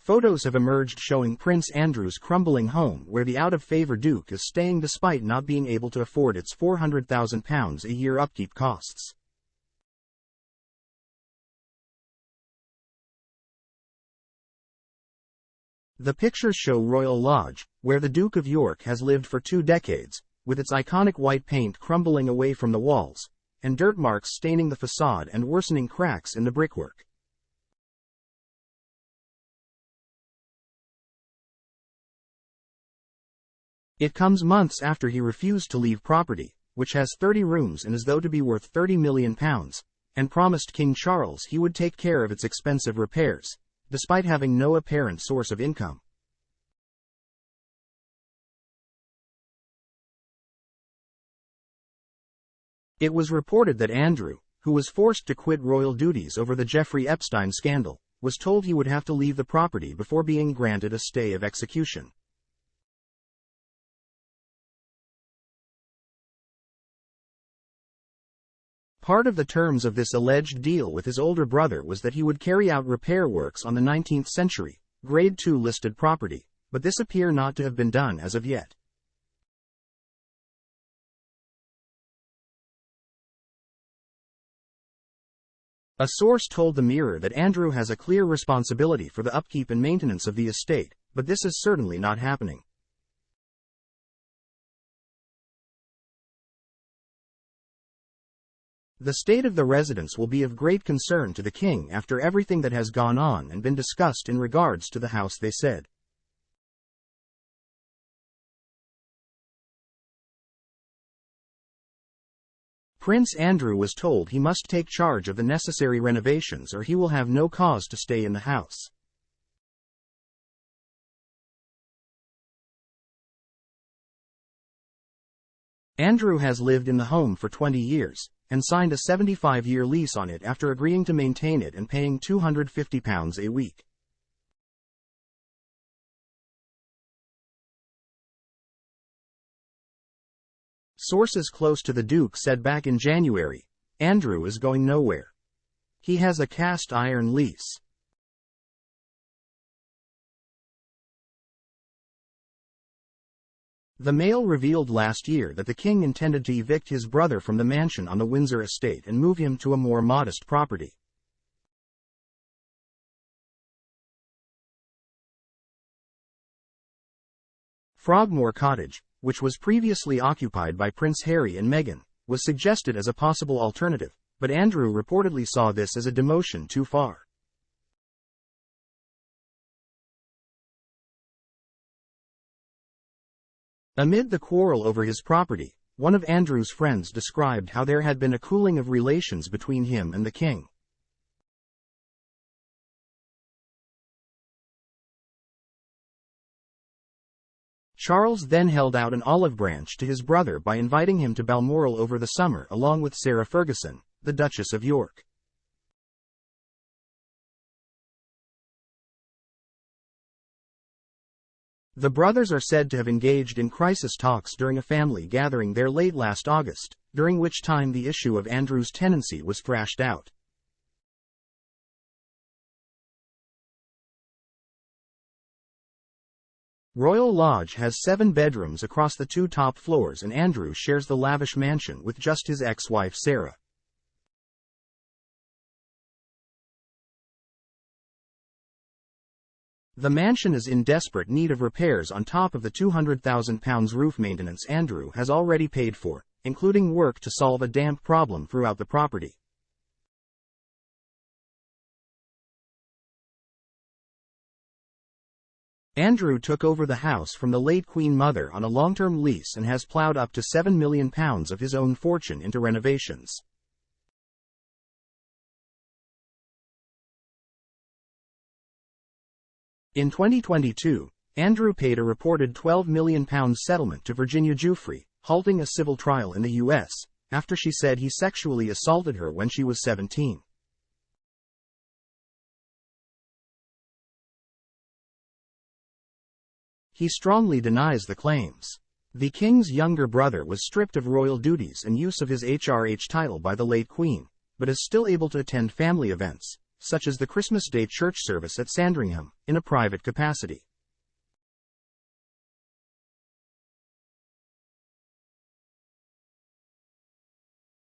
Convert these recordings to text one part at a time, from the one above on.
Photos have emerged showing Prince Andrew's crumbling home where the out-of-favor Duke is staying despite not being able to afford its £400,000 a year upkeep costs. The pictures show Royal Lodge, where the Duke of York has lived for 2 decades, with its iconic white paint crumbling away from the walls, and dirt marks staining the facade and worsening cracks in the brickwork. It comes months after he refused to leave property, which has 30 rooms and is thought to be worth £30 million, and promised King Charles he would take care of its expensive repairs, despite having no apparent source of income. It was reported that Andrew, who was forced to quit royal duties over the Jeffrey Epstein scandal, was told he would have to leave the property before being granted a stay of execution. Part of the terms of this alleged deal with his older brother was that he would carry out repair works on the 19th century, Grade 2 listed property, but this appear not to have been done as of yet. A source told the Mirror that Andrew has a clear responsibility for the upkeep and maintenance of the estate, but this is certainly not happening. The state of the residence will be of great concern to the king after everything that has gone on and been discussed in regards to the house, they said. Prince Andrew was told he must take charge of the necessary renovations or he will have no cause to stay in the house. Andrew has lived in the home for 20 years, and signed a 75-year lease on it after agreeing to maintain it and paying £250 a week. Sources close to the Duke said back in January, Andrew is going nowhere. He has a cast-iron lease. The Mail revealed last year that the king intended to evict his brother from the mansion on the Windsor estate and move him to a more modest property. Frogmore Cottage, which was previously occupied by Prince Harry and Meghan, was suggested as a possible alternative, but Andrew reportedly saw this as a demotion too far. Amid the quarrel over his property, one of Andrew's friends described how there had been a cooling of relations between him and the king. Charles then held out an olive branch to his brother by inviting him to Balmoral over the summer along with Sarah Ferguson, the Duchess of York. The brothers are said to have engaged in crisis talks during a family gathering there late last August, during which time the issue of Andrew's tenancy was thrashed out. Royal Lodge has 7 bedrooms across the 2 top floors and Andrew shares the lavish mansion with just his ex-wife Sarah. The mansion is in desperate need of repairs on top of the £200,000 roof maintenance Andrew has already paid for, including work to solve a damp problem throughout the property. Andrew took over the house from the late Queen Mother on a long-term lease and has ploughed up to £7 million of his own fortune into renovations. In 2022, Andrew paid a reported £12 million settlement to Virginia Giuffre, halting a civil trial in the U.S., after she said he sexually assaulted her when she was 17. He strongly denies the claims. The king's younger brother was stripped of royal duties and use of his HRH title by the late queen, but is still able to attend family events, such as the Christmas Day church service at Sandringham, in a private capacity.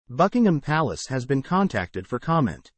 Buckingham Palace has been contacted for comment.